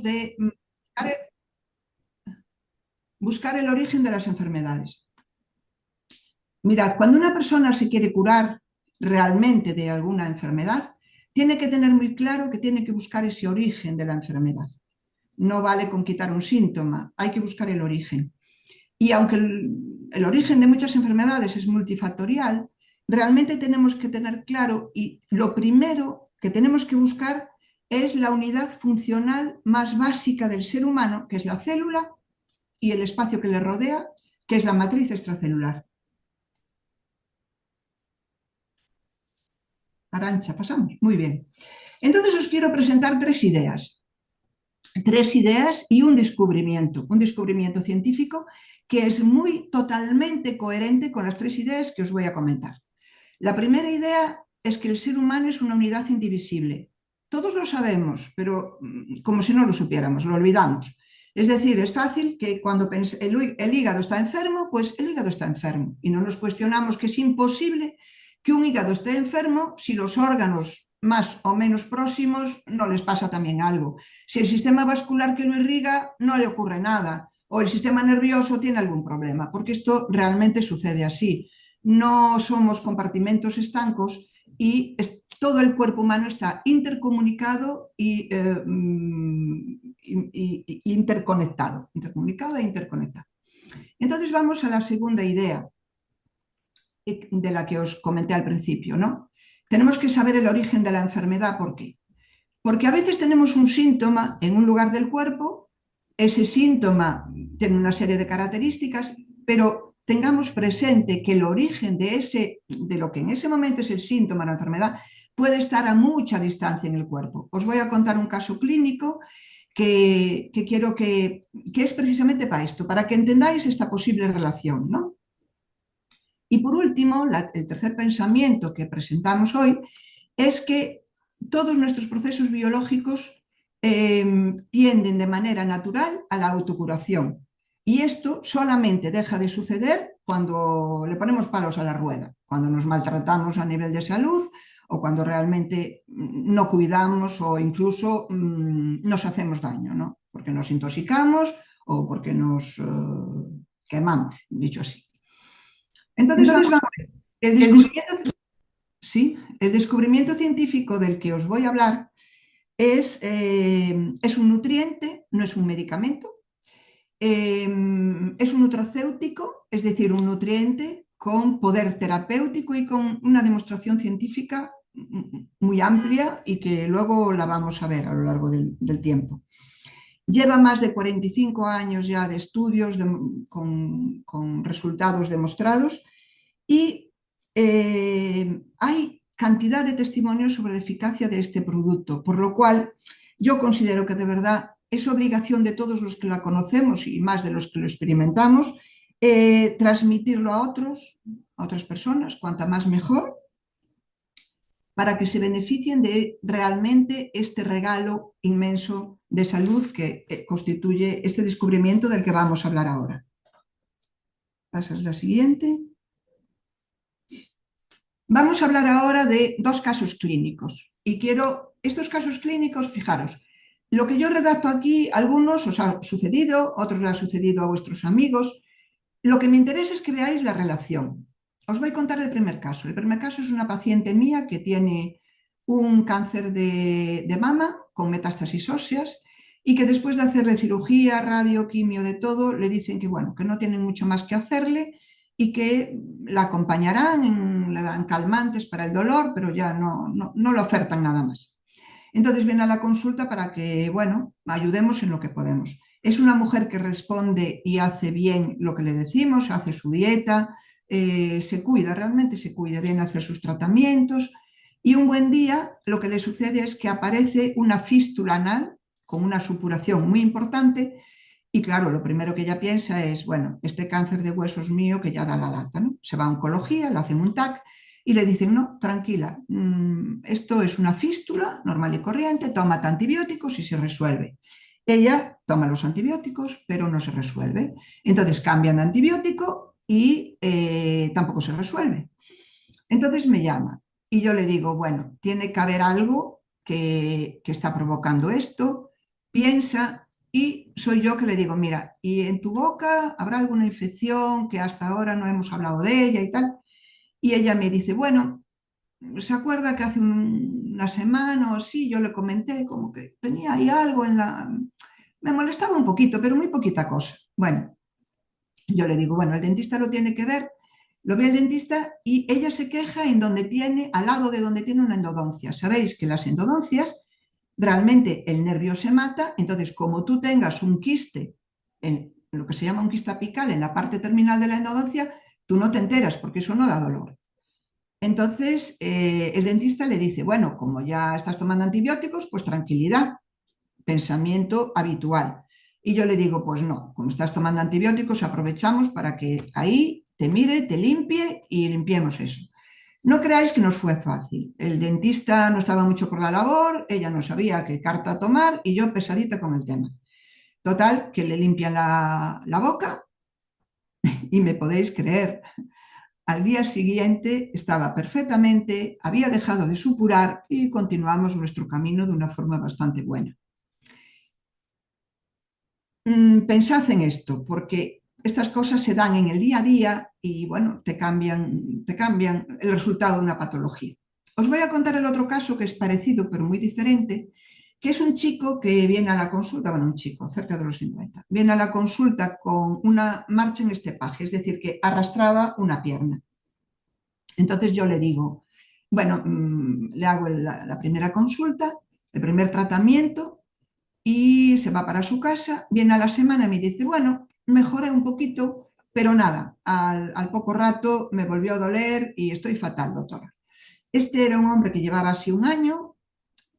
de buscar el origen de las enfermedades. Mirad, cuando una persona se quiere curar realmente de alguna enfermedad, tiene que tener muy claro que tiene que buscar ese origen de la enfermedad. No vale con quitar un síntoma, hay que buscar el origen. Y aunque el origen de muchas enfermedades es multifactorial, realmente tenemos que tener claro, y lo primero que tenemos que buscar es la unidad funcional más básica del ser humano, que es la célula y el espacio que le rodea, que es la matriz extracelular. Arantxa, pasamos. Muy bien. Entonces os quiero presentar tres ideas y un descubrimiento científico que es muy totalmente coherente con las tres ideas que os voy a comentar. La primera idea es que el ser humano es una unidad indivisible. Todos lo sabemos, pero como si no lo supiéramos, lo olvidamos. Es decir, es fácil que cuando el hígado está enfermo, pues el hígado está enfermo. Y no nos cuestionamos que es imposible que un hígado esté enfermo si los órganos más o menos próximos no les pasa también algo. Si el sistema vascular que lo irriga no le ocurre nada, o el sistema nervioso tiene algún problema, porque esto realmente sucede así. No somos compartimentos estancos y todo el cuerpo humano está intercomunicado y interconectado. Intercomunicado e interconectado. Entonces vamos a la segunda idea de la que os comenté al principio, ¿no? Tenemos que saber el origen de la enfermedad. ¿Por qué? Porque a veces tenemos un síntoma en un lugar del cuerpo, ese síntoma tiene una serie de características, pero tengamos presente que el origen de lo que en ese momento es el síntoma, la enfermedad, puede estar a mucha distancia en el cuerpo. Os voy a contar un caso clínico que quiero que es precisamente para esto, para que entendáis esta posible relación, ¿no? Y por último, el tercer pensamiento que presentamos hoy es que todos nuestros procesos biológicos tienden de manera natural a la autocuración. Y esto solamente deja de suceder cuando le ponemos palos a la rueda, cuando nos maltratamos a nivel de salud o cuando realmente no cuidamos o incluso nos hacemos daño, ¿no? Porque nos intoxicamos o porque nos quemamos, dicho así. Entonces vamos a ver, el descubrimiento científico del que os voy a hablar es un nutriente, no es un medicamento, es un nutracéutico, es decir, un nutriente con poder terapéutico y con una demostración científica muy amplia y que luego la vamos a ver a lo largo del tiempo. Lleva más de 45 años ya de estudios con resultados demostrados y hay cantidad de testimonios sobre la eficacia de este producto, por lo cual yo considero que de verdad es obligación de todos los que la conocemos y más de los que lo experimentamos, transmitirlo a otras personas, cuanta más mejor, para que se beneficien de realmente este regalo inmenso de salud que constituye este descubrimiento del que vamos a hablar ahora. Pasas la siguiente. Vamos a hablar ahora de dos casos clínicos. Y estos casos clínicos, fijaros, lo que yo redacto aquí, algunos os ha sucedido, otros le ha sucedido a vuestros amigos. Lo que me interesa es que veáis la relación. Os voy a contar el primer caso. El primer caso es una paciente mía que tiene un cáncer de mama con metástasis óseas y que después de hacerle cirugía, radio, quimio, de todo, le dicen que, bueno, que no tienen mucho más que hacerle y que la acompañarán, le dan calmantes para el dolor, pero ya no le ofertan nada más. Entonces viene a la consulta para que, bueno, ayudemos en lo que podemos. Es una mujer que responde y hace bien lo que le decimos, hace su dieta, se cuida, realmente se cuida, viene a hacer sus tratamientos y un buen día lo que le sucede es que aparece una fístula anal con una supuración muy importante y claro, lo primero que ella piensa es, bueno, este cáncer de huesos mío que ya da la lata, ¿no? Se va a oncología, le hacen un TAC y le dicen, no, tranquila, esto es una fístula normal y corriente, tómate antibióticos y se resuelve. Ella toma los antibióticos, pero no se resuelve. Entonces cambian de antibiótico y tampoco se resuelve. Entonces me llama y yo le digo, bueno, tiene que haber algo que está provocando esto, piensa y soy yo que le digo, mira, ¿y en tu boca habrá alguna infección que hasta ahora no hemos hablado de ella y tal? Y ella me dice, bueno, ¿se acuerda que hace una semana o así yo le comenté como que tenía ahí algo en la... Me molestaba un poquito, pero muy poquita cosa. Bueno, yo le digo, bueno, el dentista lo tiene que ver, lo ve el dentista y ella se queja en donde tiene, al lado de donde tiene una endodoncia. Sabéis que las endodoncias, realmente el nervio se mata, entonces como tú tengas un quiste, en lo que se llama un quiste apical en la parte terminal de la endodoncia, tú no te enteras porque eso no da dolor. Entonces, el dentista le dice, bueno, como ya estás tomando antibióticos, pues tranquilidad, pensamiento habitual. Y yo le digo, pues no, como estás tomando antibióticos, aprovechamos para que ahí te mire, te limpie y limpiemos eso. No creáis que nos fue fácil. El dentista no estaba mucho por la labor, ella no sabía qué carta tomar y yo pesadita con el tema. Total, que le limpian la boca y me podéis creer, al día siguiente estaba perfectamente, había dejado de supurar y continuamos nuestro camino de una forma bastante buena. Pensad en esto, porque estas cosas se dan en el día a día y bueno, te cambian el resultado de una patología. Os voy a contar el otro caso que es parecido pero muy diferente, que es un chico que viene a la consulta, bueno, un chico cerca de los 50, viene a la consulta con una marcha en estepaje, es decir, que arrastraba una pierna. Entonces yo le digo, bueno, le hago la primera consulta, el primer tratamiento y se va para su casa, viene a la semana y me dice, bueno, mejoré un poquito, pero nada, al poco rato me volvió a doler y estoy fatal, doctora. Este era un hombre que llevaba así un año,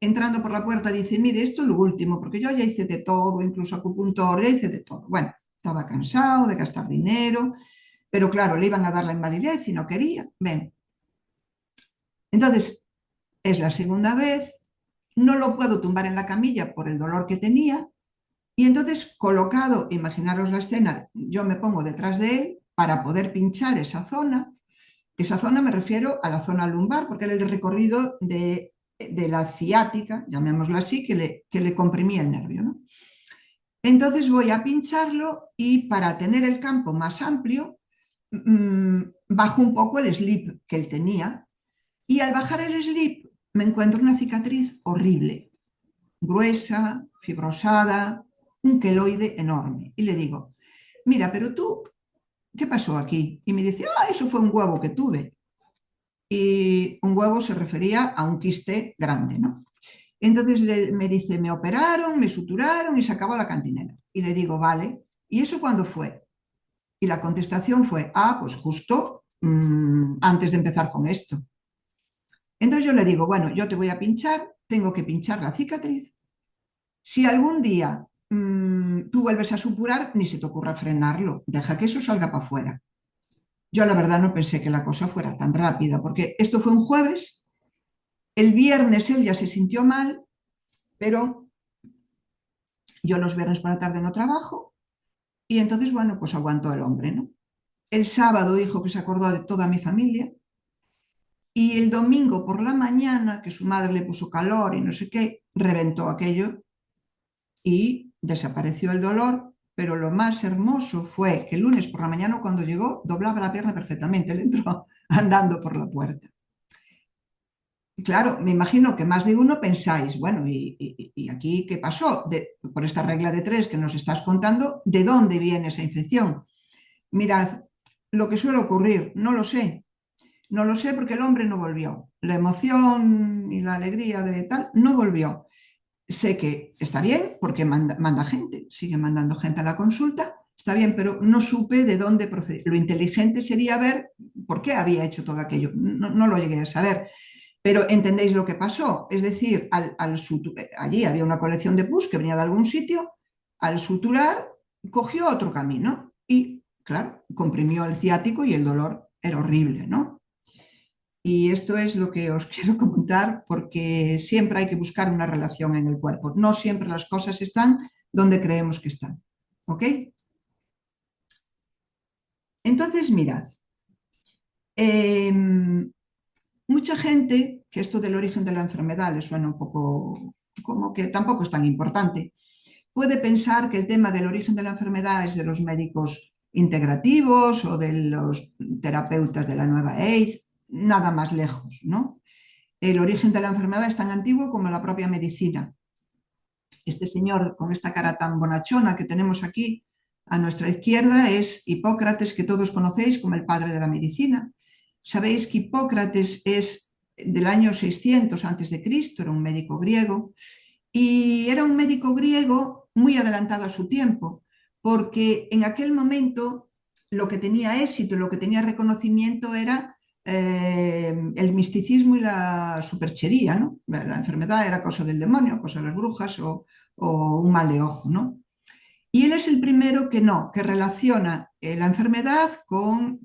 entrando por la puerta dice, mire, esto es lo último, porque yo ya hice de todo, incluso acupuntor, ya hice de todo. Bueno, estaba cansado de gastar dinero, pero claro, le iban a dar la invalidez y no quería. Ven, entonces es la segunda vez, no lo puedo tumbar en la camilla por el dolor que tenía, y entonces colocado, imaginaros la escena, yo me pongo detrás de él para poder pinchar esa zona me refiero a la zona lumbar, porque era el recorrido de la ciática, llamémoslo así, que le comprimía el nervio, ¿no? Entonces voy a pincharlo y para tener el campo más amplio, bajo un poco el slip que él tenía, y al bajar el slip me encuentro una cicatriz horrible, gruesa, fibrosada, un queloide enorme. Y le digo, mira, pero tú, ¿qué pasó aquí? Y me dice, ah, eso fue un huevo que tuve. Y un huevo se refería a un quiste grande, ¿no? Entonces me dice, me operaron, me suturaron y se acabó la cantinela. Y le digo, vale, ¿y eso cuándo fue? Y la contestación fue, ah, pues justo antes de empezar con esto. Entonces yo le digo, bueno, yo te voy a pinchar, tengo que pinchar la cicatriz. Si algún día tú vuelves a supurar, ni se te ocurra frenarlo, deja que eso salga para afuera. Yo la verdad no pensé que la cosa fuera tan rápida, porque esto fue un jueves, el viernes él ya se sintió mal, pero yo los viernes por la tarde no trabajo y entonces, bueno, pues aguantó el hombre, ¿no? El sábado dijo que se acordó de toda mi familia y el domingo por la mañana, que su madre le puso calor y no sé qué, reventó aquello y desapareció el dolor, pero lo más hermoso fue que el lunes por la mañana cuando llegó doblaba la pierna perfectamente, él entró andando por la puerta. Claro, me imagino que más de uno pensáis, bueno, ¿y aquí qué pasó? Por esta regla de tres que nos estás contando, ¿de dónde viene esa infección? Mirad, lo que suele ocurrir, no lo sé. No lo sé porque el hombre no volvió. La emoción y la alegría de tal no volvió. Sé que está bien porque manda gente, sigue mandando gente a la consulta, está bien, pero no supe de dónde procede. Lo inteligente sería ver por qué había hecho todo aquello. No, no lo llegué a saber. Pero entendéis lo que pasó. Es decir, allí había una colección de pus que venía de algún sitio, al suturar cogió otro camino y, claro, comprimió el ciático y el dolor era horrible, ¿no? Y esto es lo que os quiero comentar porque siempre hay que buscar una relación en el cuerpo. No siempre las cosas están donde creemos que están. ¿Ok? Entonces, mirad, eh, mucha gente, que esto del origen de la enfermedad les suena un poco como que tampoco es tan importante, puede pensar que el tema del origen de la enfermedad es de los médicos integrativos o de los terapeutas de la nueva age, nada más lejos, ¿no? El origen de la enfermedad es tan antiguo como la propia medicina. Este señor con esta cara tan bonachona que tenemos aquí a nuestra izquierda es Hipócrates, que todos conocéis como el padre de la medicina. Sabéis que Hipócrates es del año 600 a.C., era un médico griego, y era un médico griego muy adelantado a su tiempo, porque en aquel momento lo que tenía éxito, lo que tenía reconocimiento era el misticismo y la superchería, ¿no? La enfermedad era cosa del demonio, cosa de las brujas o un mal de ojo, ¿no? Y él es el primero que no, que relaciona la enfermedad con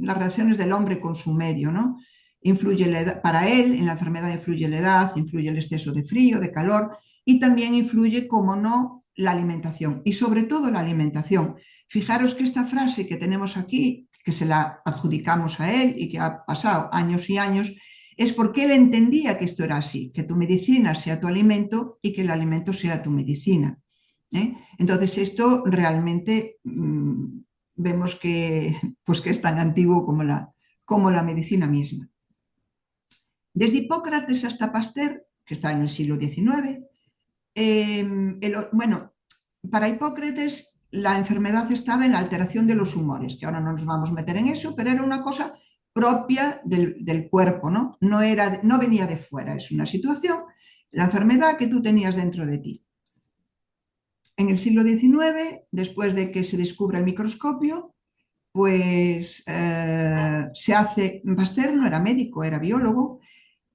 las relaciones del hombre con su medio, ¿no? Influye la edad, para él, en la enfermedad influye la edad, influye el exceso de frío, de calor y también influye, como no, la alimentación y sobre todo la alimentación. Fijaros que esta frase que tenemos aquí, que se la adjudicamos a él y que ha pasado años y años, es porque él entendía que esto era así, que tu medicina sea tu alimento y que el alimento sea tu medicina. ¿Eh? Entonces, esto realmente vemos que, pues que es tan antiguo como la medicina misma. Desde Hipócrates hasta Pasteur, que está en el siglo XIX, bueno, para Hipócrates la enfermedad estaba en la alteración de los humores, que ahora no nos vamos a meter en eso, pero era una cosa propia del cuerpo, ¿no? No venía de fuera, es una situación, la enfermedad que tú tenías dentro de ti. En el siglo XIX, después de que se descubra el microscopio, pues se hace, Pasteur no era médico, era biólogo,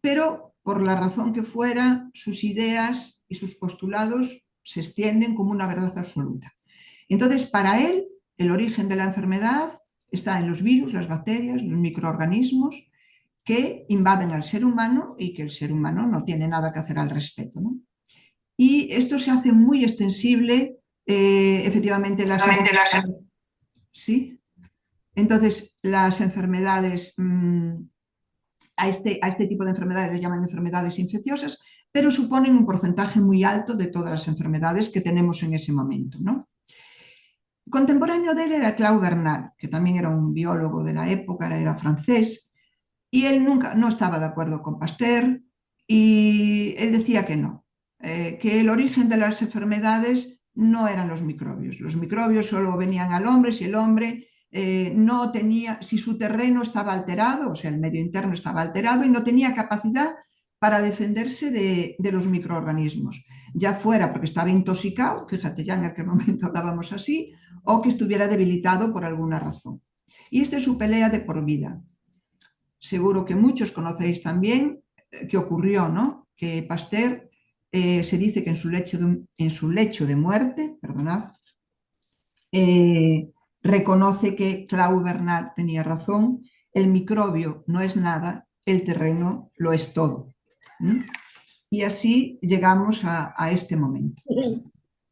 pero por la razón que fuera, sus ideas y sus postulados se extienden como una verdad absoluta. Entonces, para él, el origen de la enfermedad está en los virus, las bacterias, los microorganismos que invaden al ser humano y que el ser humano no tiene nada que hacer al respecto, ¿no? Y esto se hace muy extensible, efectivamente, ¿sí? Entonces, las enfermedades, a este tipo de enfermedades les llaman enfermedades infecciosas, pero suponen un porcentaje muy alto de todas las enfermedades que tenemos en ese momento, ¿no? Contemporáneo de él era Claude Bernard, que también era un biólogo de la época, era francés, y él nunca no estaba de acuerdo con Pasteur y él decía que no, que el origen de las enfermedades no eran los microbios solo venían al hombre si el hombre no tenía, si su terreno estaba alterado, o sea, el medio interno estaba alterado y no tenía capacidad para defenderse de los microorganismos, ya fuera porque estaba intoxicado, fíjate ya en aquel momento hablábamos así, o que estuviera debilitado por alguna razón. Y esta es su pelea de por vida. Seguro que muchos conocéis también que ocurrió, ¿no? Que Pasteur se dice que en su lecho de muerte, perdonad, reconoce que Claude Bernard tenía razón, el microbio no es nada, el terreno lo es todo. ¿Mm? Y así llegamos a este momento.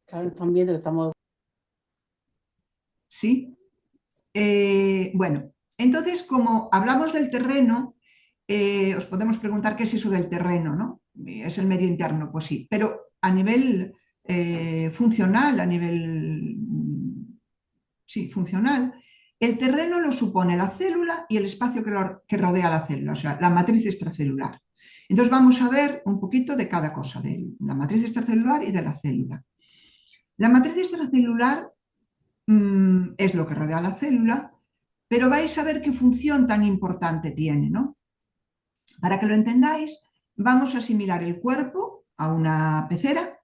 Claro, están viendo que estamos... ¿Sí? Bueno, entonces, como hablamos del terreno, os podemos preguntar qué es eso del terreno, ¿no? Es el medio interno, pues sí, pero a nivel funcional, a nivel sí, funcional, el terreno lo supone la célula y el espacio que rodea la célula, o sea, la matriz extracelular. Entonces vamos a ver un poquito de cada cosa, de la matriz extracelular y de la célula. La matriz extracelular es lo que rodea la célula, pero vais a ver qué función tan importante tiene, ¿no? Para que lo entendáis, vamos a asimilar el cuerpo a una pecera,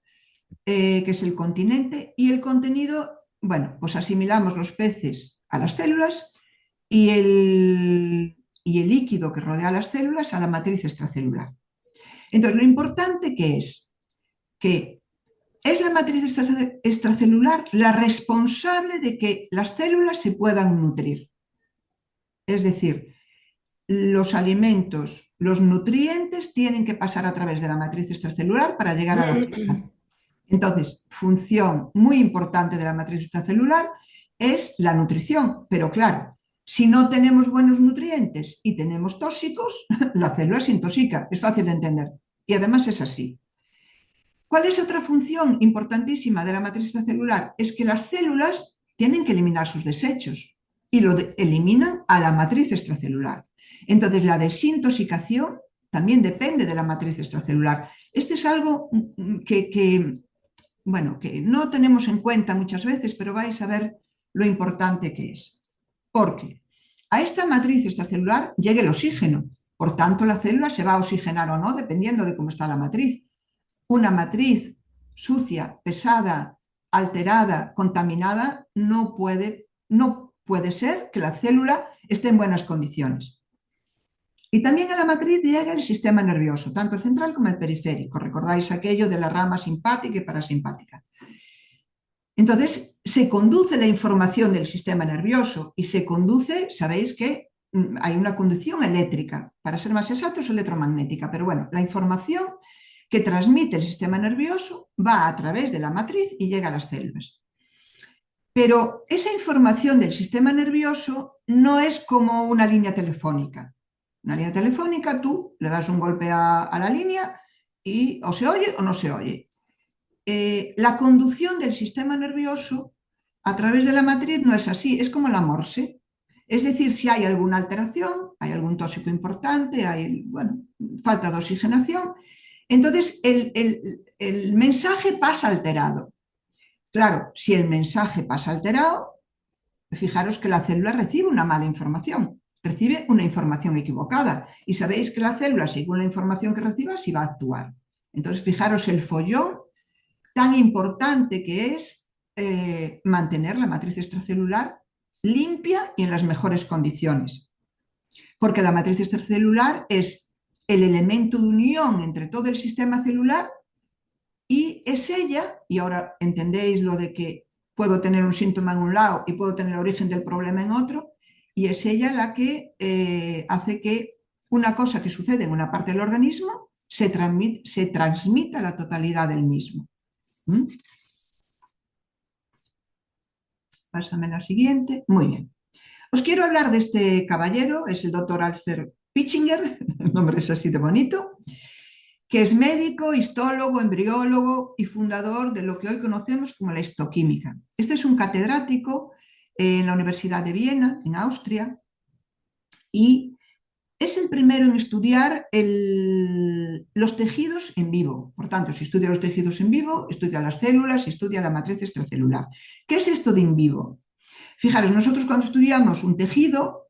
que es el continente, y el contenido, bueno, pues asimilamos los peces a las células y el líquido que rodea las células a la matriz extracelular. Entonces, lo importante que es la matriz extracelular la responsable de que las células se puedan nutrir. Es decir, los alimentos, los nutrientes tienen que pasar a través de la matriz extracelular para llegar a la célula. Entonces, función muy importante de la matriz extracelular es la nutrición, pero claro, si no tenemos buenos nutrientes y tenemos tóxicos, la célula se intoxica, es fácil de entender. Y además es así. ¿Cuál es otra función importantísima de la matriz extracelular? Es que las células tienen que eliminar sus desechos y eliminan a la matriz extracelular. Entonces, la desintoxicación también depende de la matriz extracelular. Este es algo bueno, que no tenemos en cuenta muchas veces, pero vais a ver lo importante que es. Porque a esta matriz extracelular llega el oxígeno. Por tanto, la célula se va a oxigenar o no, dependiendo de cómo está la matriz. Una matriz sucia, pesada, alterada, contaminada, no puede ser que la célula esté en buenas condiciones. Y también a la matriz llega el sistema nervioso, tanto el central como el periférico. Recordáis aquello de la rama simpática y parasimpática. Entonces, se conduce la información del sistema nervioso y se conduce, sabéis que hay una conducción eléctrica, para ser más exactos, electromagnética, pero bueno, la información que transmite el sistema nervioso va a través de la matriz y llega a las células. Pero esa información del sistema nervioso no es como una línea telefónica. Una línea telefónica, tú le das un golpe a la línea y o se oye o no se oye. La conducción del sistema nervioso a través de la matriz no es así, es como la Morse. Es decir, si hay alguna alteración, hay algún tóxico importante, hay falta de oxigenación, entonces el mensaje pasa alterado. Claro, si el mensaje pasa alterado, fijaros que la célula recibe una mala información, recibe una información equivocada. Y sabéis que la célula, según la información que reciba, sí va a actuar. Entonces, fijaros el follón tan importante que es mantener la matriz extracelular limpia y en las mejores condiciones. Porque la matriz extracelular es el elemento de unión entre todo el sistema celular y es ella, y ahora entendéis lo de que puedo tener un síntoma en un lado y puedo tener el origen del problema en otro, y es ella la que hace que una cosa que sucede en una parte del organismo se transmita a la totalidad del mismo. Pásame la siguiente. Muy bien. Os quiero hablar de este caballero, es el doctor Alfred Pichinger, el nombre es así de bonito, que es médico, histólogo, embriólogo y fundador de lo que hoy conocemos como la histoquímica. Este es un catedrático en la Universidad de Viena, en Austria, y es el primero en estudiar los tejidos en vivo. Por tanto, si estudia los tejidos en vivo, estudia las células y estudia la matriz extracelular. ¿Qué es esto de in vivo? Fijaros, nosotros cuando estudiamos un tejido,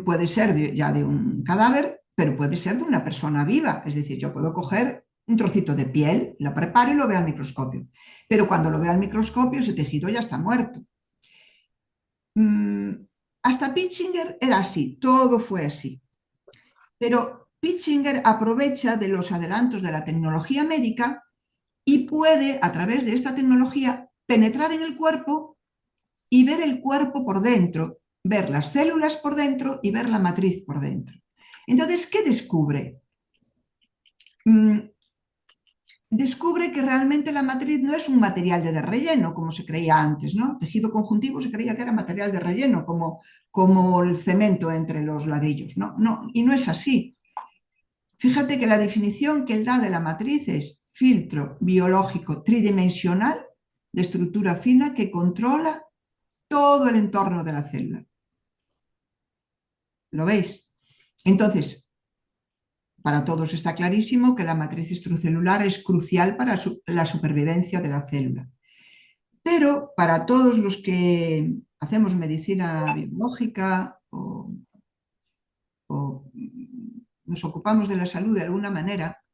puede ser ya de un cadáver, pero puede ser de una persona viva. Es decir, yo puedo coger un trocito de piel, la preparo y lo veo al microscopio. Pero cuando lo veo al microscopio, ese tejido ya está muerto. Hasta Pichinger era así, todo fue así. Pero Pichinger aprovecha de los adelantos de la tecnología médica y puede, a través de esta tecnología, penetrar en el cuerpo y ver el cuerpo por dentro, ver las células por dentro y ver la matriz por dentro. Entonces, ¿qué descubre? Descubre que realmente la matriz no es un material de relleno, como se creía antes, ¿no? Tejido conjuntivo se creía que era material de relleno, como el cemento entre los ladrillos. No, y no es así. Fíjate que la definición que él da de la matriz es filtro biológico tridimensional de estructura fina que controla todo el entorno de la célula. ¿Lo veis? Entonces, para todos está clarísimo que la matriz extracelular es crucial para la supervivencia de la célula. Pero para todos los que hacemos medicina biológica o nos ocupamos de la salud de alguna manera,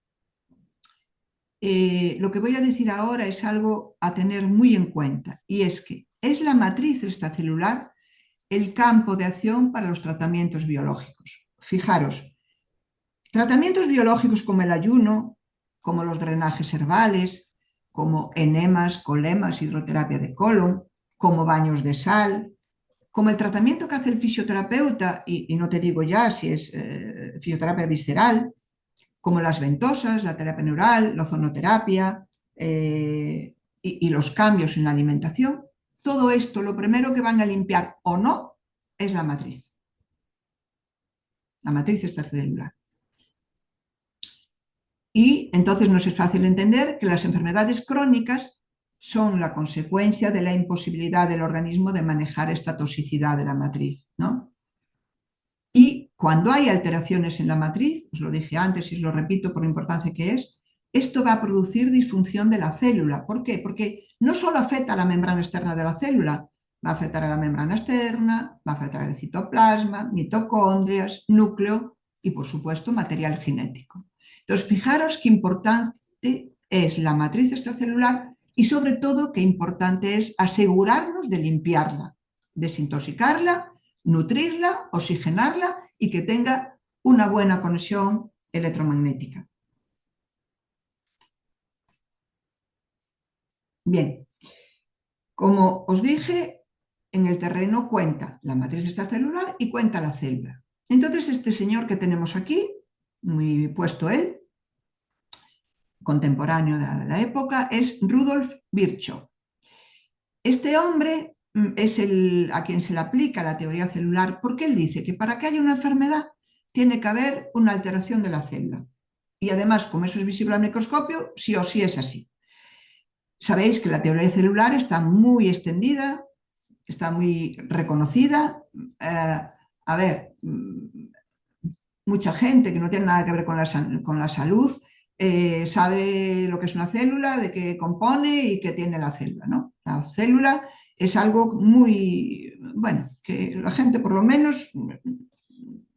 lo que voy a decir ahora es algo a tener muy en cuenta, y es que es la matriz extracelular el campo de acción para los tratamientos biológicos. Fijaros, tratamientos biológicos como el ayuno, como los drenajes herbales, como enemas, colemas, hidroterapia de colon, como baños de sal, como el tratamiento que hace el fisioterapeuta, y no te digo ya si es fisioterapia visceral, como las ventosas, la terapia neural, la ozonoterapia y los cambios en la alimentación. Todo esto, lo primero que van a limpiar o no es la matriz. La matriz extracelular. Y entonces nos es fácil entender que las enfermedades crónicas son la consecuencia de la imposibilidad del organismo de manejar esta toxicidad de la matriz, ¿no? Y cuando hay alteraciones en la matriz, os lo dije antes y os lo repito por la importancia que es, esto va a producir disfunción de la célula. ¿Por qué? Porque no solo afecta a la membrana externa de la célula, va a afectar a la membrana externa, va a afectar al citoplasma, mitocondrias, núcleo y, por supuesto, material genético. Entonces, fijaros qué importante es la matriz extracelular y, sobre todo, qué importante es asegurarnos de limpiarla, desintoxicarla, nutrirla, oxigenarla y que tenga una buena conexión electromagnética. Bien, como os dije, en el terreno cuenta la matriz extracelular y cuenta la célula. Entonces, este señor que tenemos aquí, muy puesto él, contemporáneo de la época, es Rudolf Virchow. Este hombre es a quien se le aplica la teoría celular porque él dice que para que haya una enfermedad tiene que haber una alteración de la célula. Y además, como eso es visible al microscopio, sí o sí es así. Sabéis que la teoría celular está muy extendida, está muy reconocida. A ver, mucha gente que no tiene nada que ver con la salud sabe lo que es una célula, de qué compone y qué tiene la célula, ¿no? La célula es algo muy, bueno, que la gente por lo menos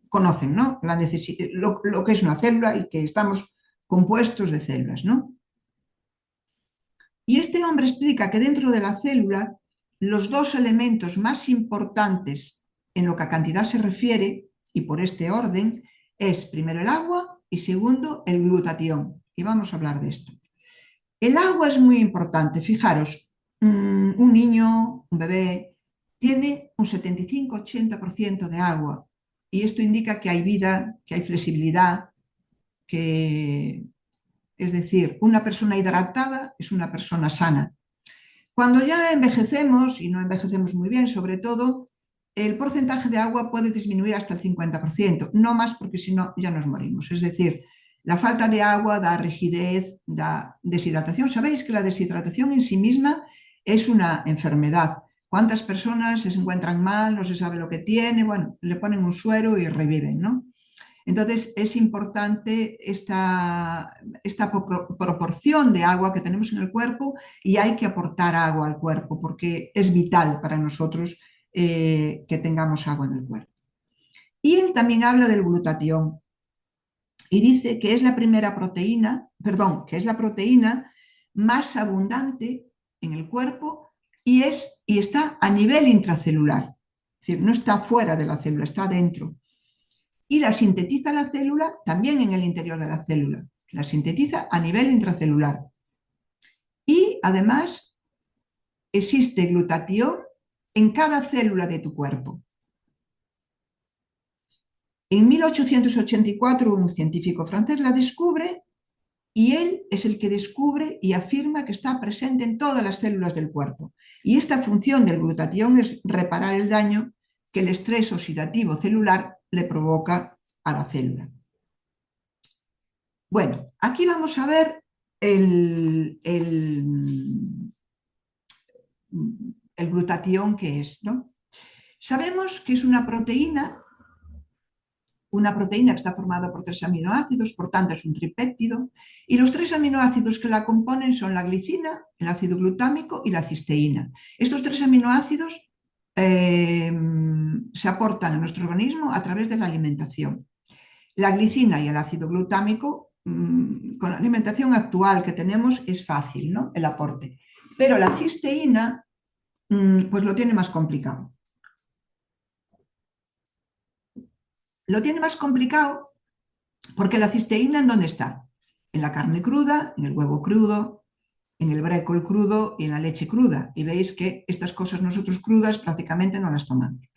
conocen, ¿no? Lo que es una célula y que estamos compuestos de células, ¿no? Y este hombre explica que dentro de la célula los dos elementos más importantes en lo que a cantidad se refiere, y por este orden, es primero el agua y segundo el glutatión. Y vamos a hablar de esto. El agua es muy importante. Fijaros, un niño, un bebé, tiene un 75-80% de agua. Y esto indica que hay vida, que hay flexibilidad, que, es decir, una persona hidratada es una persona sana. Cuando ya envejecemos, y no envejecemos muy bien, sobre todo, el porcentaje de agua puede disminuir hasta el 50%, no más porque si no ya nos morimos. Es decir, la falta de agua da rigidez, da deshidratación. Sabéis que la deshidratación en sí misma es una enfermedad. ¿Cuántas personas se encuentran mal, no se sabe lo que tiene? Bueno, le ponen un suero y reviven, ¿no? Entonces es importante esta proporción de agua que tenemos en el cuerpo y hay que aportar agua al cuerpo porque es vital para nosotros que tengamos agua en el cuerpo. Y él también habla del glutatión y dice que es la primera proteína, perdón, que es la proteína más abundante en el cuerpo y está a nivel intracelular. Es decir, no está fuera de la célula, está dentro. Y la sintetiza la célula también en el interior de la célula. La sintetiza a nivel intracelular. Y además existe glutatión en cada célula de tu cuerpo. En 1884 un científico francés la descubre y él es el que descubre y afirma que está presente en todas las células del cuerpo. Y esta función del glutatión es reparar el daño que el estrés oxidativo celular le provoca a la célula. Bueno, aquí vamos a ver el glutatión que es, ¿no? Sabemos que es una proteína que está formada por 3 aminoácidos, por tanto es un tripéptido, y los 3 aminoácidos que la componen son la glicina, el ácido glutámico y la cisteína. Estos 3 aminoácidos se aportan a nuestro organismo a través de la alimentación. La glicina y el ácido glutámico, con la alimentación actual que tenemos, es fácil, ¿no? El aporte. Pero la cisteína, pues lo tiene más complicado. Lo tiene más complicado porque la cisteína, ¿en dónde está? En la carne cruda, en el huevo crudo, en el brécol crudo y en la leche cruda. Y veis que estas cosas nosotros crudas prácticamente no las tomamos.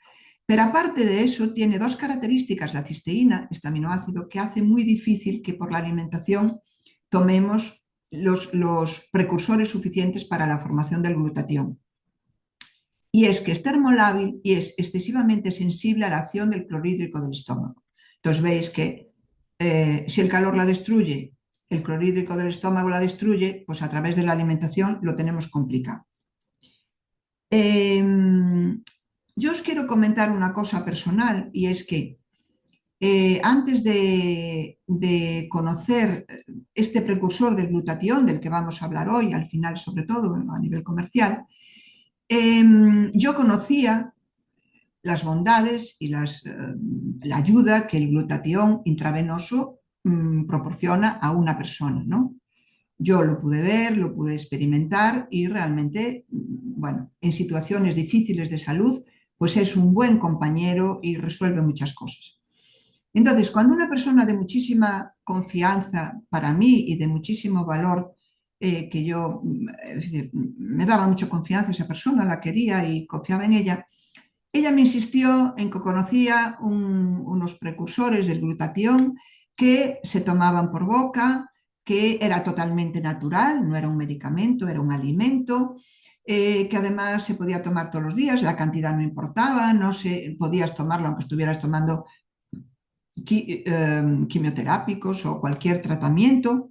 Pero aparte de eso, tiene 2 características la cisteína, este aminoácido, que hace muy difícil que por la alimentación tomemos los precursores suficientes para la formación del glutatión. Y es que es termolábil y es excesivamente sensible a la acción del clorhídrico del estómago. Entonces veis que si el calor la destruye, el clorhídrico del estómago la destruye, pues a través de la alimentación lo tenemos complicado. Yo os quiero comentar una cosa personal y es que antes de conocer este precursor del glutatión, del que vamos a hablar hoy, al final sobre todo a nivel comercial, yo conocía las bondades y la ayuda que el glutatión intravenoso proporciona a una persona, ¿no? Yo lo pude ver, lo pude experimentar y realmente, bueno, en situaciones difíciles de salud, pues es un buen compañero y resuelve muchas cosas. Entonces, cuando una persona de muchísima confianza para mí y de muchísimo valor, que yo me daba mucha confianza esa persona, la quería y confiaba en ella me insistió en que conocía unos precursores del glutatión que se tomaban por boca, que era totalmente natural, no era un medicamento, era un alimento, que además se podía tomar todos los días, la cantidad no importaba, no se, podías tomarlo aunque estuvieras tomando quimioterápicos o cualquier tratamiento,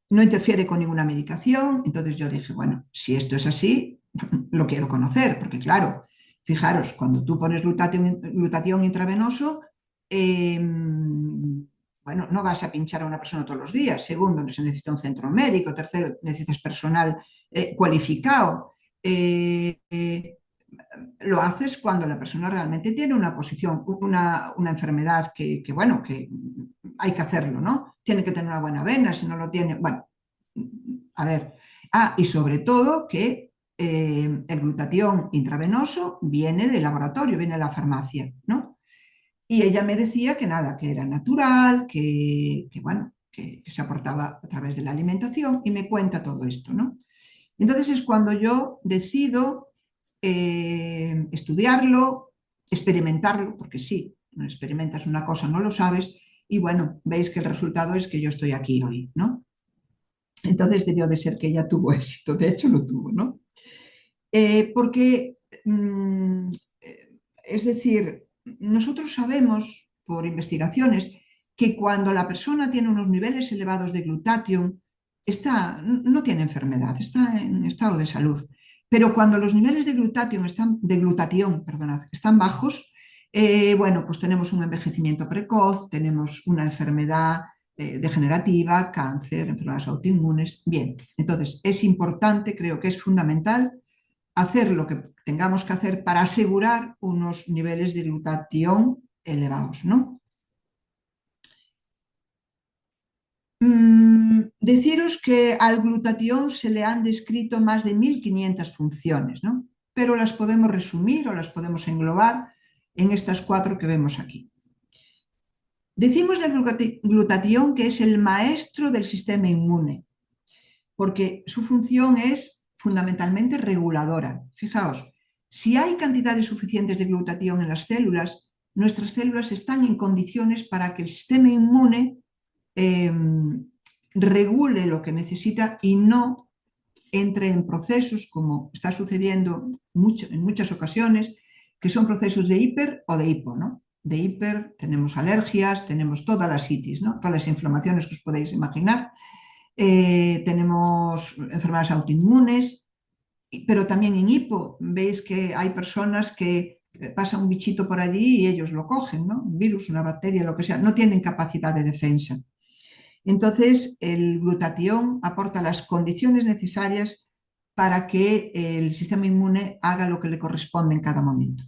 no interfiere con ninguna medicación. Entonces yo dije, bueno, si esto es así, lo quiero conocer, porque claro, fijaros, cuando tú pones glutatión intravenoso, bueno, no vas a pinchar a una persona todos los días. Segundo, se necesita un centro médico. Tercero, necesitas personal cualificado. Lo haces cuando la persona realmente tiene una posición, una enfermedad bueno, que hay que hacerlo, ¿no? Tiene que tener una buena vena, si no lo tiene, bueno, a ver. Y sobre todo que el glutatión intravenoso viene del laboratorio, viene de la farmacia, ¿no? Y ella me decía que nada, que era natural, bueno, que se aportaba a través de la alimentación y me cuenta todo esto, ¿no? Entonces es cuando yo decido estudiarlo, experimentarlo, porque sí, no experimentas una cosa, no lo sabes, y bueno, veis que el resultado es que yo estoy aquí hoy, ¿no? Entonces debió de ser que ella tuvo éxito, de hecho lo tuvo, ¿no? Porque, es decir, nosotros sabemos por investigaciones que cuando la persona tiene unos niveles elevados de glutatión, no tiene enfermedad, está en estado de salud. Pero cuando los niveles de glutatión, perdonad, están bajos, bueno, pues tenemos un envejecimiento precoz, tenemos una enfermedad degenerativa, cáncer, enfermedades autoinmunes. Bien, entonces es importante, creo que es fundamental hacer lo que tengamos que hacer para asegurar unos niveles de glutatión elevados, ¿no? Deciros que al glutatión se le han descrito más de 1500 funciones, ¿no? Pero las podemos resumir o las podemos englobar en estas 4 que vemos aquí. Decimos del glutatión que es el maestro del sistema inmune, porque su función es fundamentalmente reguladora. Fijaos, si hay cantidades suficientes de glutatión en las células, nuestras células están en condiciones para que el sistema inmune regule lo que necesita y no entre en procesos, como está sucediendo en muchas ocasiones, que son procesos de hiper o de hipo, ¿no? De hiper tenemos alergias, tenemos todas las itis, ¿no? Todas las inflamaciones que os podéis imaginar. Tenemos enfermedades autoinmunes, pero también en hipo veis que hay personas que pasa un bichito por allí y ellos lo cogen, ¿no? Un virus, una bacteria, lo que sea, no tienen capacidad de defensa. Entonces, el glutatión aporta las condiciones necesarias para que el sistema inmune haga lo que le corresponde en cada momento.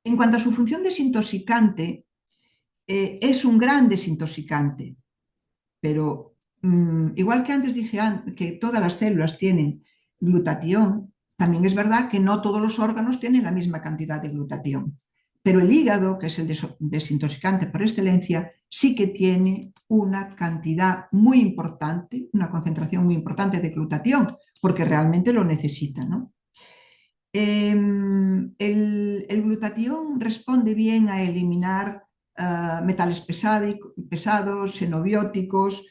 En cuanto a su función desintoxicante, es un gran desintoxicante, pero igual que antes dije que todas las células tienen glutatión, también es verdad que no todos los órganos tienen la misma cantidad de glutatión. Pero el hígado, que es el desintoxicante por excelencia, sí que tiene una cantidad muy importante, una concentración muy importante de glutatión, porque realmente lo necesita, ¿no? El glutatión responde bien a eliminar metales pesados, xenobióticos,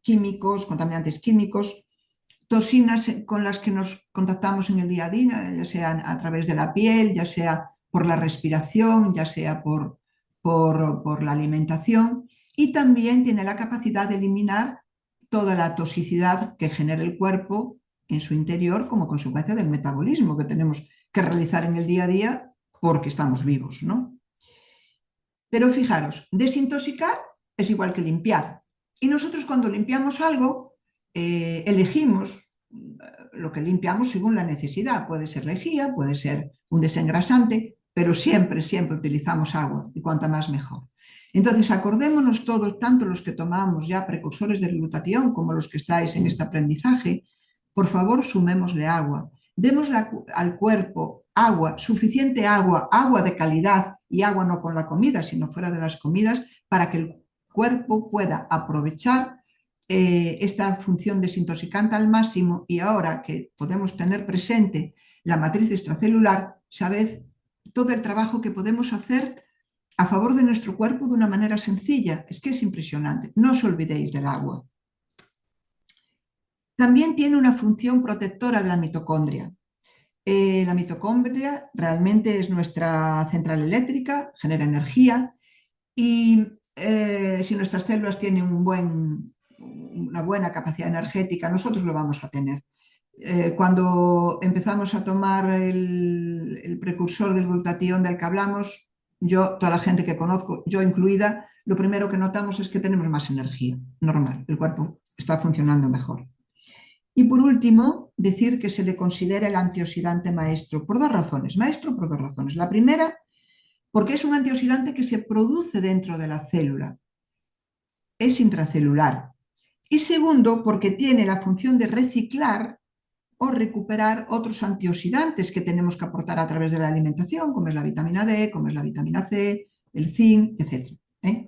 químicos, contaminantes químicos, toxinas con las que nos contactamos en el día a día, ya sea a través de la piel, ya sea por la respiración, ya sea por por la alimentación y también tiene la capacidad de eliminar toda la toxicidad que genera el cuerpo en su interior como consecuencia del metabolismo que tenemos que realizar en el día a día porque estamos vivos, ¿no? Pero fijaros, desintoxicar es igual que limpiar. Y nosotros cuando limpiamos algo, elegimos lo que limpiamos según la necesidad. Puede ser lejía, puede ser un desengrasante, pero siempre, siempre utilizamos agua y cuanta más mejor. Entonces, acordémonos todos, tanto los que tomamos ya precursores de glutatión como los que estáis en este aprendizaje, por favor, sumémosle agua. Démosle al cuerpo agua, suficiente agua, agua de calidad y agua no con la comida, sino fuera de las comidas, para que el cuerpo pueda aprovechar esta función desintoxicante al máximo y ahora que podemos tener presente la matriz extracelular, sabed todo el trabajo que podemos hacer a favor de nuestro cuerpo de una manera sencilla. Es que es impresionante. No os olvidéis del agua. También tiene una función protectora de la mitocondria. La mitocondria realmente es nuestra central eléctrica, genera energía y si nuestras células tienen una buena capacidad energética, nosotros lo vamos a tener. Cuando empezamos a tomar el precursor del glutatión del que hablamos, yo, toda la gente que conozco, yo incluida, lo primero que notamos es que tenemos más energía, normal, el cuerpo está funcionando mejor. Y por último, decir que se le considera el antioxidante maestro por dos razones. Maestro por dos razones. La primera, porque es un antioxidante que se produce dentro de la célula, es intracelular. Y segundo, porque tiene la función de reciclar o recuperar otros antioxidantes que tenemos que aportar a través de la alimentación, como es la vitamina D, como es la vitamina C, el zinc, etc.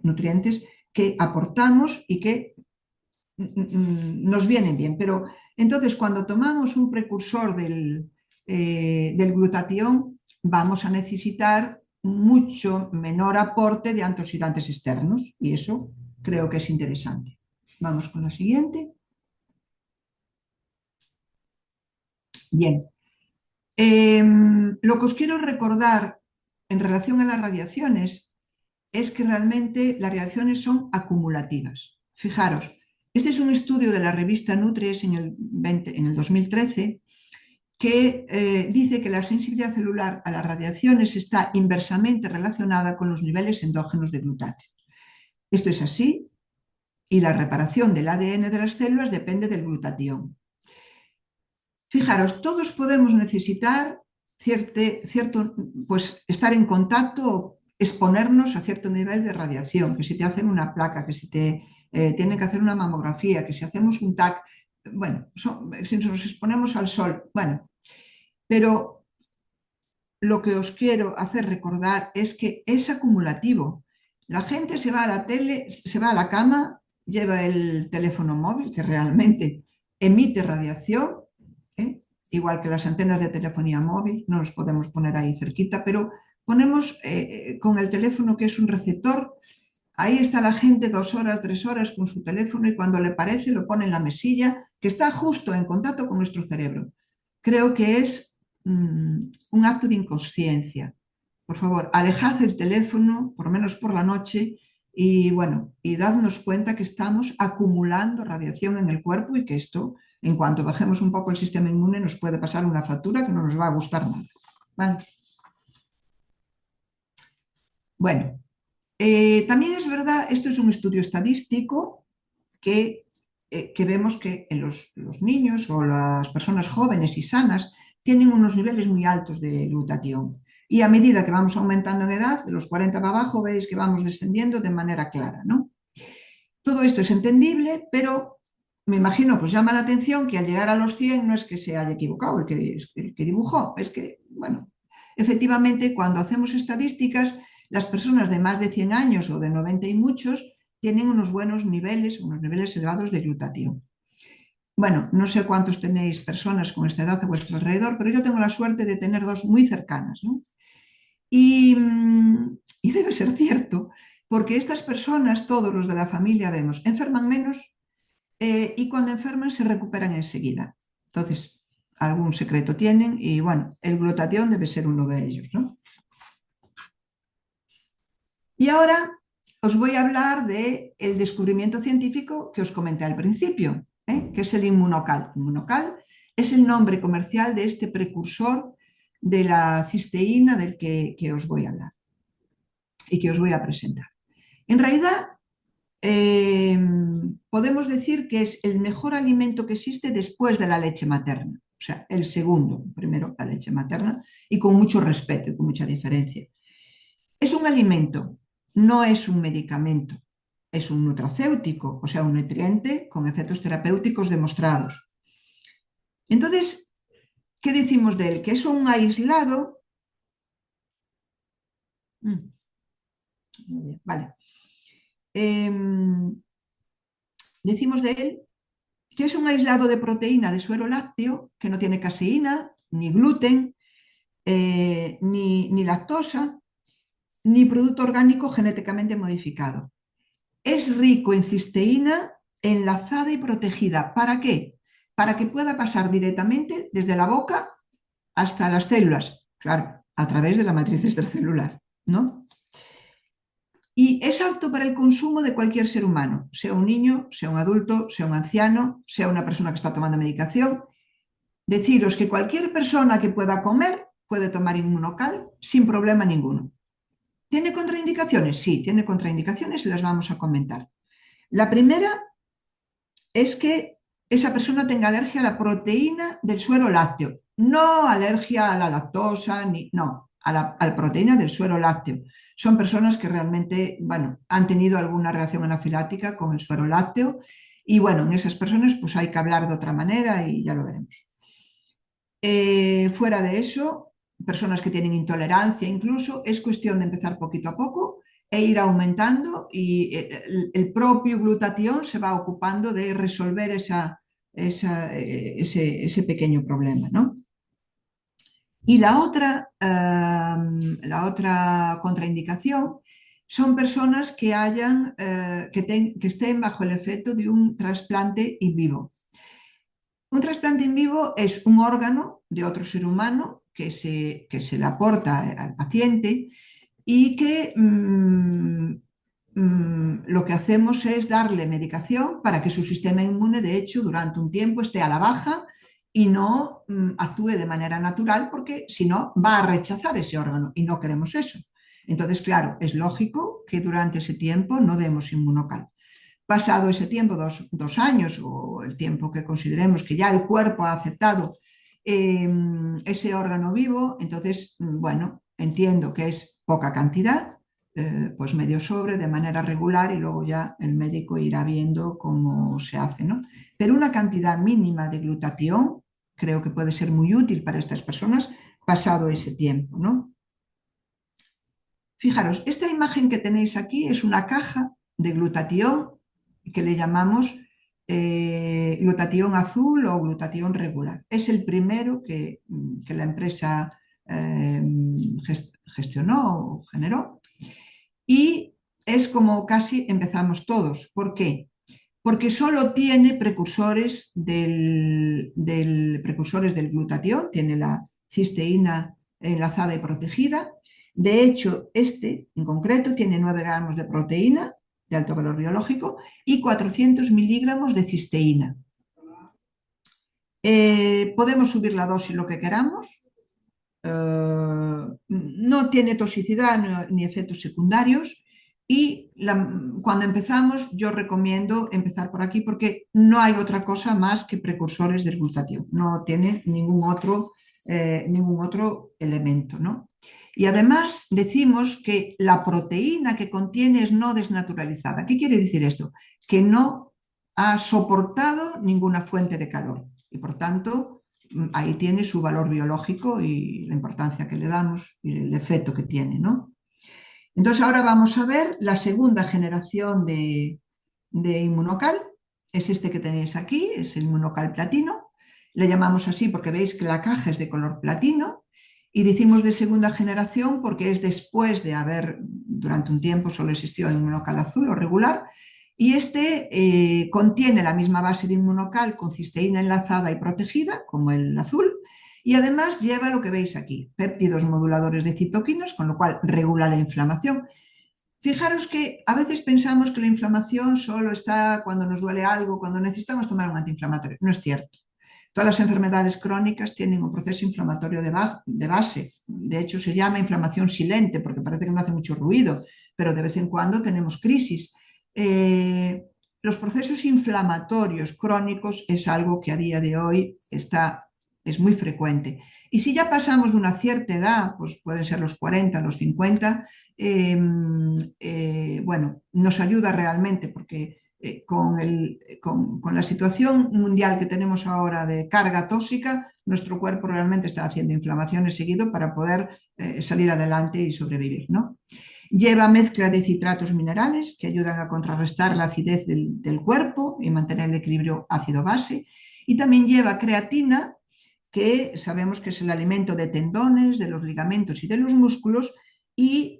Nutrientes que aportamos y que nos vienen bien. Pero entonces, cuando tomamos un precursor del glutatión, vamos a necesitar mucho menor aporte de antioxidantes externos y eso creo que es interesante. Vamos con la siguiente. Bien. Lo que os quiero recordar en relación a las radiaciones es que realmente las radiaciones son acumulativas. Fijaros, este es un estudio de la revista Nutres en el 2013 que dice que la sensibilidad celular a las radiaciones está inversamente relacionada con los niveles endógenos de glutáteos. Esto es así y la reparación del ADN de las células depende del glutatión. Fijaros, todos podemos necesitar pues, estar en contacto o exponernos a cierto nivel de radiación, que si te hacen una placa, que si te tienen que hacer una mamografía, que si hacemos un TAC, bueno, si nos exponemos al sol, bueno, pero lo que os quiero hacer recordar es que es acumulativo. La gente se va a la tele, se va a la cama, lleva el teléfono móvil, que realmente emite radiación, igual que las antenas de telefonía móvil, no los podemos poner ahí cerquita, pero ponemos con el teléfono que es un receptor, ahí está la gente 2 horas, 3 horas con su teléfono y cuando le parece lo pone en la mesilla que está justo en contacto con nuestro cerebro. Creo que es un acto de inconsciencia. Por favor, alejad el teléfono, por lo menos por la noche, y bueno, y dadnos cuenta que estamos acumulando radiación en el cuerpo y que esto, en cuanto bajemos un poco el sistema inmune, nos puede pasar una factura que no nos va a gustar nada. ¿Vale? Bueno, también es verdad, esto es un estudio estadístico que vemos que en los niños o las personas jóvenes y sanas tienen unos niveles muy altos de glutatión. Y a medida que vamos aumentando en edad, de los 40 para abajo, veis que vamos descendiendo de manera clara, ¿no? Todo esto es entendible, pero me imagino, pues llama la atención que al llegar a los 100 no es que se haya equivocado el que dibujó, es que, bueno, efectivamente, cuando hacemos estadísticas, las personas de más de 100 años o de 90 y muchos tienen unos buenos niveles, unos niveles elevados de glutatión. Bueno, no sé cuántos tenéis personas con esta edad a vuestro alrededor, pero yo tengo la suerte de tener 2 muy cercanas, ¿no? Y debe ser cierto, porque estas personas, todos los de la familia, vemos, enferman menos y cuando enferman se recuperan enseguida. Entonces, algún secreto tienen y bueno, el glutatión debe ser uno de ellos, ¿no? Y ahora os voy a hablar del descubrimiento científico que os comenté al principio, que es el inmunocal. Inmunocal es el nombre comercial de este precursor de la cisteína del que os voy a hablar y que os voy a presentar. En realidad, podemos decir que es el mejor alimento que existe después de la leche materna. O sea, el segundo, primero la leche materna, y con mucho respeto y con mucha diferencia. Es un alimento, no es un medicamento, es un nutracéutico, o sea, un nutriente con efectos terapéuticos demostrados. Entonces, ¿qué decimos de él? Que es un aislado. Vale. Decimos de él que es un aislado de proteína de suero lácteo que no tiene caseína, ni gluten, ni lactosa, ni producto orgánico genéticamente modificado. Es rico en cisteína enlazada y protegida. ¿Para qué? Para que pueda pasar directamente desde la boca hasta las células, claro, a través de la matriz extracelular, ¿no? Y es apto para el consumo de cualquier ser humano, sea un niño, sea un adulto, sea un anciano, sea una persona que está tomando medicación. Deciros que cualquier persona que pueda comer puede tomar inmunocal sin problema ninguno. ¿Tiene contraindicaciones? Sí, tiene contraindicaciones y las vamos a comentar. La primera es que esa persona tenga alergia a la proteína del suero lácteo, no alergia a la lactosa, no, a la proteína del suero lácteo. Son personas que realmente, bueno, han tenido alguna reacción anafilática con el suero lácteo y bueno, en esas personas pues hay que hablar de otra manera y ya lo veremos. Fuera de eso, personas que tienen intolerancia incluso, es cuestión de empezar poquito a poco e ir aumentando y el propio glutatión se va ocupando de resolver ese pequeño problema, ¿no? Y la otra contraindicación son personas que estén bajo el efecto de un trasplante in vivo. Un trasplante in vivo es un órgano de otro ser humano que se le aporta al paciente y que lo que hacemos es darle medicación para que su sistema inmune, de hecho, durante un tiempo esté a la baja y no actúe de manera natural porque si no va a rechazar ese órgano y no queremos eso. Entonces, claro, es lógico que durante ese tiempo no demos inmunocal. Pasado ese tiempo, dos años o el tiempo que consideremos que ya el cuerpo ha aceptado ese órgano vivo, entonces, bueno, entiendo que es poca cantidad, pues medio sobre de manera regular y luego ya el médico irá viendo cómo se hace, ¿no? Pero una cantidad mínima de glutatión creo que puede ser muy útil para estas personas pasado ese tiempo, ¿no? Fijaros, esta imagen que tenéis aquí es una caja de glutatión que le llamamos glutatión azul o glutatión regular. Es el primero que la empresa gestionó o generó y es como casi empezamos todos. ¿Por qué? Porque solo tiene precursores precursores del glutatión, tiene la cisteína enlazada y protegida. De hecho, este en concreto tiene 9 gramos de proteína de alto valor biológico y 400 miligramos de cisteína. Podemos subir la dosis lo que queramos. No tiene toxicidad ni efectos secundarios. Y cuando empezamos, yo recomiendo empezar por aquí porque no hay otra cosa más que precursores del glutatión. No tiene ningún otro elemento, ¿no? Y además decimos que la proteína que contiene es no desnaturalizada. ¿Qué quiere decir esto? Que no ha soportado ninguna fuente de calor y por tanto ahí tiene su valor biológico y la importancia que le damos y el efecto que tiene, ¿no? Entonces ahora vamos a ver la segunda generación de inmunocal. Es este que tenéis aquí, es el inmunocal platino. Le llamamos así porque veis que la caja es de color platino y decimos de segunda generación porque es después de haber durante un tiempo solo existido el inmunocal azul o regular y este contiene la misma base de inmunocal con cisteína enlazada y protegida como el azul y además lleva lo que veis aquí, péptidos moduladores de citoquinas, con lo cual regula la inflamación. Fijaros que a veces pensamos que la inflamación solo está cuando nos duele algo, cuando necesitamos tomar un antiinflamatorio. No es cierto. Todas las enfermedades crónicas tienen un proceso inflamatorio de base. De hecho, se llama inflamación silente porque parece que no hace mucho ruido, pero de vez en cuando tenemos crisis. Los procesos inflamatorios crónicos es algo que a día de hoy es muy frecuente. Y si ya pasamos de una cierta edad, pues pueden ser los 40, los 50, bueno, nos ayuda realmente porque con la situación mundial que tenemos ahora de carga tóxica, nuestro cuerpo realmente está haciendo inflamaciones seguido para poder salir adelante y sobrevivir, ¿no? Lleva mezcla de citratos minerales que ayudan a contrarrestar la acidez del cuerpo y mantener el equilibrio ácido-base. Y también lleva creatina, que sabemos que es el alimento de tendones, de los ligamentos y de los músculos, y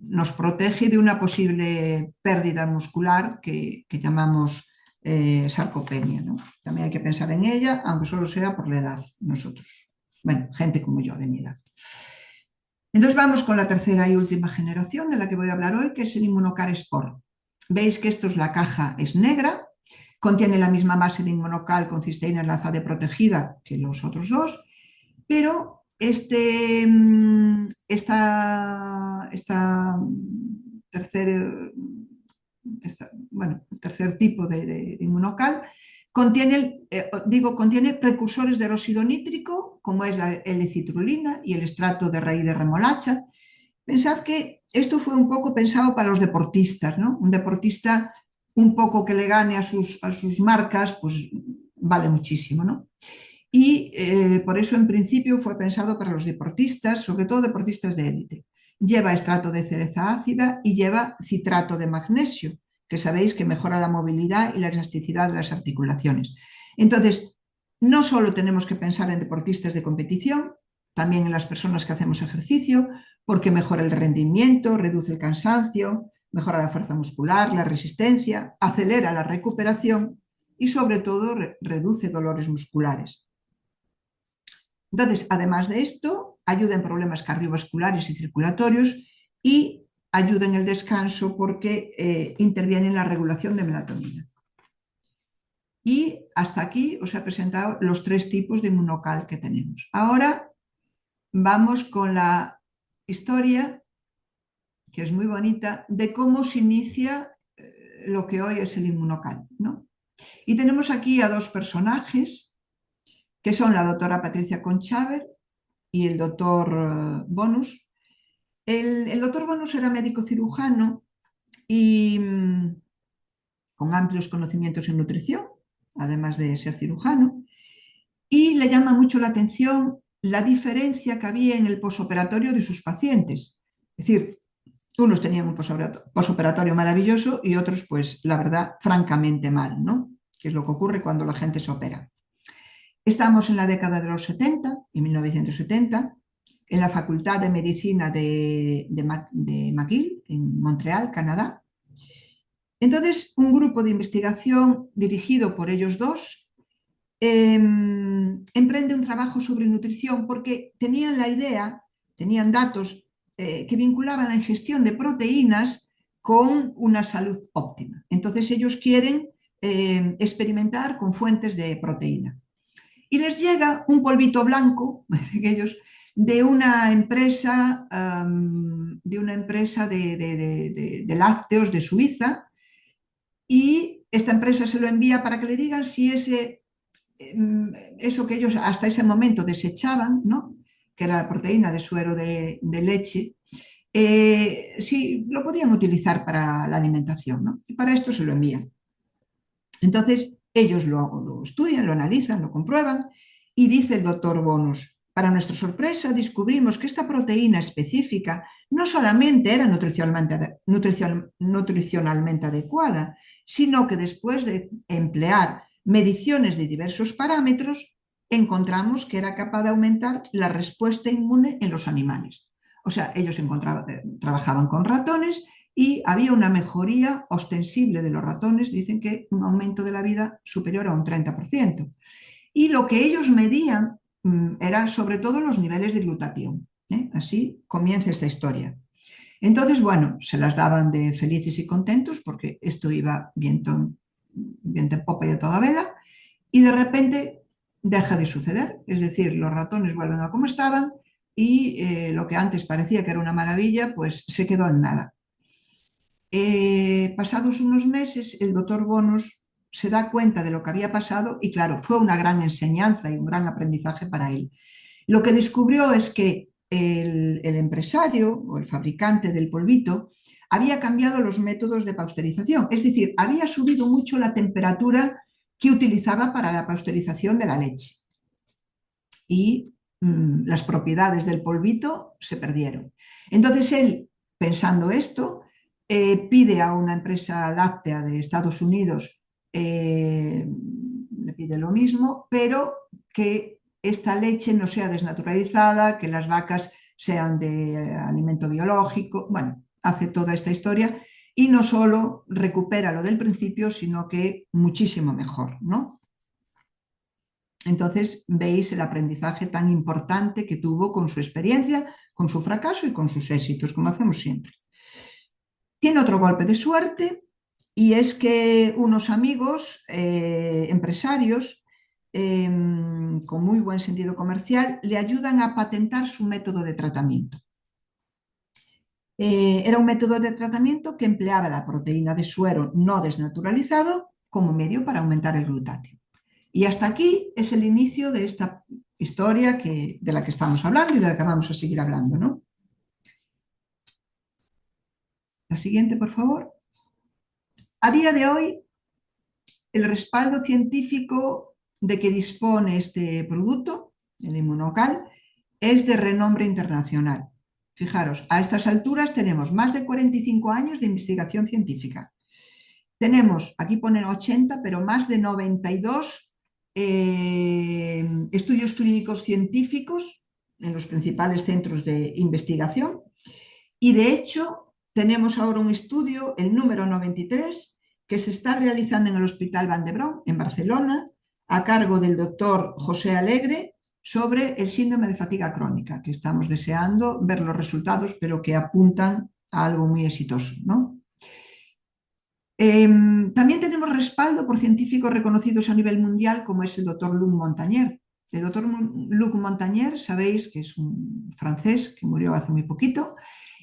nos protege de una posible pérdida muscular que llamamos sarcopenia, ¿no? También hay que pensar en ella, aunque solo sea por la edad, nosotros. Bueno, gente como yo, de mi edad. Entonces vamos con la tercera y última generación de la que voy a hablar hoy, que es el Immunocar Sport. Veis que esto es la caja, es negra, contiene la misma base de Inmunocal con cisteína enlazada y protegida que los otros dos, pero tercer, tercer tipo de Inmunocal contiene precursores de óxido nítrico, como es la L-citrulina y el extracto de raíz de remolacha. Pensad que esto fue un poco pensado para los deportistas, ¿no? Un deportista un poco que le gane a sus marcas, pues vale muchísimo, ¿no? Y por eso en principio fue pensado para los deportistas, sobre todo deportistas de élite. Lleva extracto de cereza ácida y lleva citrato de magnesio, que sabéis que mejora la movilidad y la elasticidad de las articulaciones. Entonces, no solo tenemos que pensar en deportistas de competición, también en las personas que hacemos ejercicio, porque mejora el rendimiento, reduce el cansancio, mejora la fuerza muscular, la resistencia, acelera la recuperación y sobre todo reduce dolores musculares. Entonces, además de esto, ayuda en problemas cardiovasculares y circulatorios y ayuda en el descanso porque interviene en la regulación de melatonina. Y hasta aquí os he presentado los tres tipos de Inmunocal que tenemos. Ahora vamos con la historia, que es muy bonita, de cómo se inicia lo que hoy es el Inmunocal, ¿no? Y tenemos aquí a dos personajes, que son la doctora Patricia Conchaver y el doctor Bonus. El doctor Bonus era médico cirujano y con amplios conocimientos en nutrición, además de ser cirujano, y le llama mucho la atención la diferencia que había en el posoperatorio de sus pacientes. Es decir, unos tenían un posoperatorio maravilloso y otros, pues, la verdad, francamente mal, ¿no? Que es lo que ocurre cuando la gente se opera. Estamos en la década de los 70, en 1970, en la Facultad de Medicina de McGill, en Montreal, Canadá. Entonces, un grupo de investigación dirigido por ellos dos emprende un trabajo sobre nutrición porque tenían la idea, tenían datos que vinculaban la ingestión de proteínas con una salud óptima. Entonces, ellos quieren experimentar con fuentes de proteína. Y les llega un polvito blanco, ellos, de una empresa de lácteos de Suiza, y esta empresa se lo envía para que le digan si eso que ellos hasta ese momento desechaban, ¿no? Que era la proteína de suero de leche, si lo podían utilizar para la alimentación, ¿no? Y para esto se lo envían. Entonces, ellos lo estudian, lo analizan, lo comprueban y dice el doctor Bonus, para nuestra sorpresa descubrimos que esta proteína específica no solamente era nutricionalmente adecuada, sino que después de emplear mediciones de diversos parámetros, encontramos que era capaz de aumentar la respuesta inmune en los animales. O sea, ellos trabajaban con ratones y había una mejoría ostensible de los ratones, dicen que un aumento de la vida superior a un 30%. Y lo que ellos medían era sobre todo los niveles de glutatión. Así comienza esta historia. Entonces, bueno, se las daban de felices y contentos porque esto iba viento en popa y a toda vela, y de repente deja de suceder, es decir, los ratones vuelven a como estaban y lo que antes parecía que era una maravilla, pues se quedó en nada. Pasados unos meses, el doctor Bonos se da cuenta de lo que había pasado y claro, fue una gran enseñanza y un gran aprendizaje para él. Lo que descubrió es que el empresario o el fabricante del polvito había cambiado los métodos de pasteurización, es decir, había subido mucho la temperatura que utilizaba para la pasteurización de la leche y las propiedades del polvito se perdieron. Entonces él, pensando esto, pide a una empresa láctea de Estados Unidos, le pide lo mismo, pero que esta leche no sea desnaturalizada, que las vacas sean de alimento biológico, bueno, hace toda esta historia y no solo recupera lo del principio, sino que muchísimo mejor, ¿no? Entonces veis el aprendizaje tan importante que tuvo con su experiencia, con su fracaso y con sus éxitos, como hacemos siempre. Tiene otro golpe de suerte y es que unos amigos empresarios con muy buen sentido comercial le ayudan a patentar su método de tratamiento. Era un método de tratamiento que empleaba la proteína de suero no desnaturalizado como medio para aumentar el glutatión. Y hasta aquí es el inicio de esta historia de la que estamos hablando y de la que vamos a seguir hablando, ¿no? La siguiente, por favor. A día de hoy, el respaldo científico de que dispone este producto, el Inmunocal, es de renombre internacional. Fijaros, a estas alturas tenemos más de 45 años de investigación científica. Tenemos, aquí ponen 80, pero más de 92 estudios clínicos científicos en los principales centros de investigación. Y de hecho, tenemos ahora un estudio, el número 93, que se está realizando en el Hospital Vall d'Hebron, en Barcelona, a cargo del doctor José Alegre, sobre el síndrome de fatiga crónica, que estamos deseando ver los resultados, pero que apuntan a algo muy exitoso, ¿no? También tenemos respaldo por científicos reconocidos a nivel mundial, como es el doctor Luc Montagnier. El doctor Luc Montagnier, sabéis que es un francés que murió hace muy poquito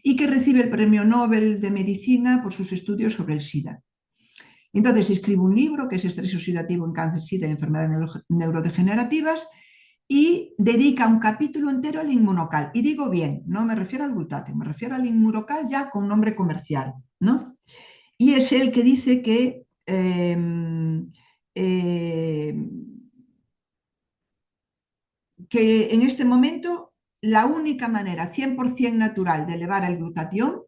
y que recibe el Premio Nobel de Medicina por sus estudios sobre el SIDA. Entonces escribe un libro que es Estrés oxidativo en cáncer, SIDA y enfermedades neurodegenerativas y dedica un capítulo entero al Inmunocal. Y digo bien, no me refiero al glutatión, me refiero al Inmunocal ya con nombre comercial, ¿no? Y es él que dice que en este momento la única manera 100% natural de elevar el glutatión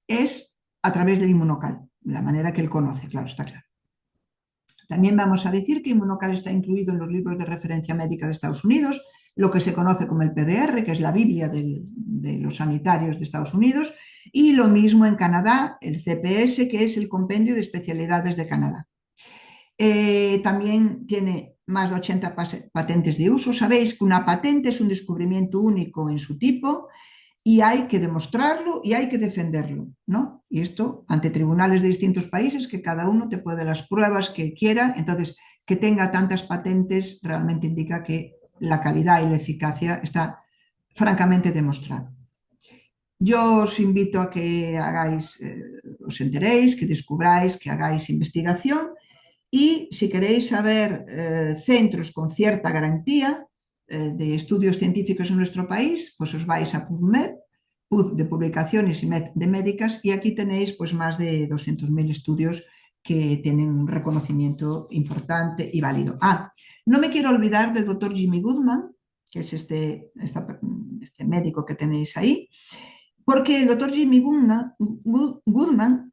es a través del Inmunocal, la manera que él conoce, claro, está claro. También vamos a decir que Inmunocal está incluido en los libros de referencia médica de Estados Unidos, lo que se conoce como el PDR, que es la Biblia de los sanitarios de Estados Unidos, y lo mismo en Canadá, el CPS, que es el Compendio de Especialidades de Canadá. También tiene más de 80 patentes de uso. Sabéis que una patente es un descubrimiento único en su tipo y hay que demostrarlo y hay que defenderlo, ¿no? Y esto ante tribunales de distintos países, que cada uno te puede las pruebas que quiera. Entonces, que tenga tantas patentes realmente indica que la calidad y la eficacia está francamente demostrada. Yo os invito a que hagáis, os enteréis, que descubráis, que hagáis investigación y si queréis saber centros con cierta garantía de estudios científicos en nuestro país, pues os vais a PubMed, PUD de publicaciones y Med de médicas, y aquí tenéis pues más de 200.000 estudios que tienen un reconocimiento importante y válido. No me quiero olvidar del doctor Jimmy Goodman, que es este médico que tenéis ahí, porque el doctor Jimmy Goodman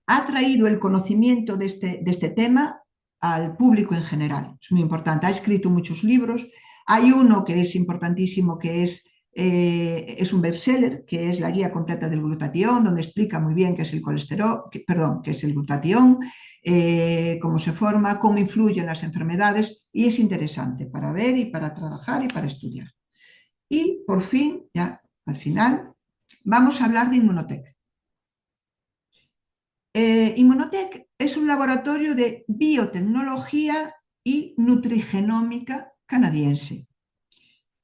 ha traído el conocimiento de este tema al público en general. Es muy importante. Ha escrito muchos libros. Hay uno que es importantísimo, que es un bestseller, que es la guía completa del glutatión, donde explica muy bien qué es el colesterol, qué es el glutatión, cómo se forma, cómo influyen las enfermedades, y es interesante para ver y para trabajar y para estudiar. Y por fin, ya al final, vamos a hablar de Inmunotech. Inmunotech es un laboratorio de biotecnología y nutrigenómica canadiense.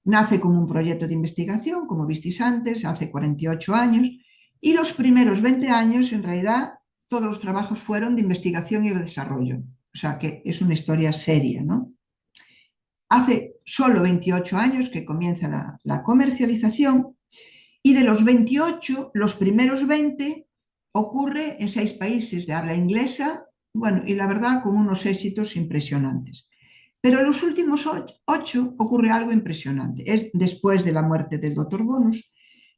Nace como un proyecto de investigación, como visteis antes, hace 48 años, y los primeros 20 años, en realidad, todos los trabajos fueron de investigación y de desarrollo. O sea, que es una historia seria, ¿no? Hace solo 28 años que comienza la comercialización y de los 28, los primeros 20 ocurre en 6 países de habla inglesa, bueno, y la verdad con unos éxitos impresionantes. Pero en los últimos 8 ocurre algo impresionante. Es después de la muerte del Dr. Bonus,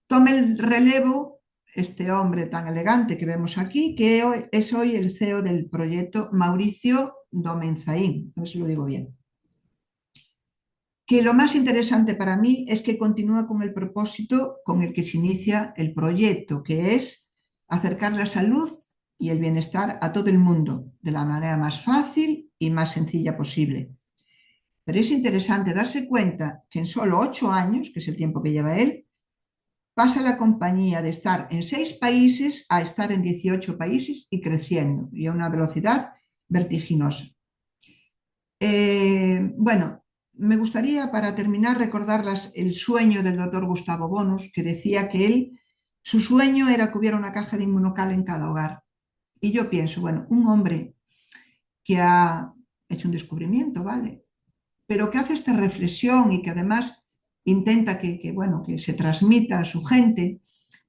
toma el relevo este hombre tan elegante que vemos aquí, que es hoy el CEO del proyecto, Mauricio Domenzain, a ver si lo digo bien. Que lo más interesante para mí es que continúa con el propósito con el que se inicia el proyecto, que es acercar la salud y el bienestar a todo el mundo de la manera más fácil y más sencilla posible. Pero es interesante darse cuenta que en solo 8 años, que es el tiempo que lleva él, pasa la compañía de estar en 6 países a estar en 18 países y creciendo, y a una velocidad vertiginosa. Bueno, me gustaría para terminar recordar el sueño del doctor Gustavo Bonus, que decía que su sueño era que hubiera una caja de Inmunocal en cada hogar. Y yo pienso, bueno, un hombre que ha hecho un descubrimiento, ¿vale? Pero que hace esta reflexión y que además intenta bueno, que se transmita a su gente,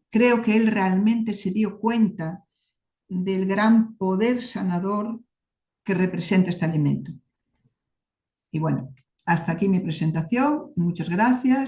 creo que él realmente se dio cuenta del gran poder sanador que representa este alimento. Y bueno, hasta aquí mi presentación. Muchas gracias.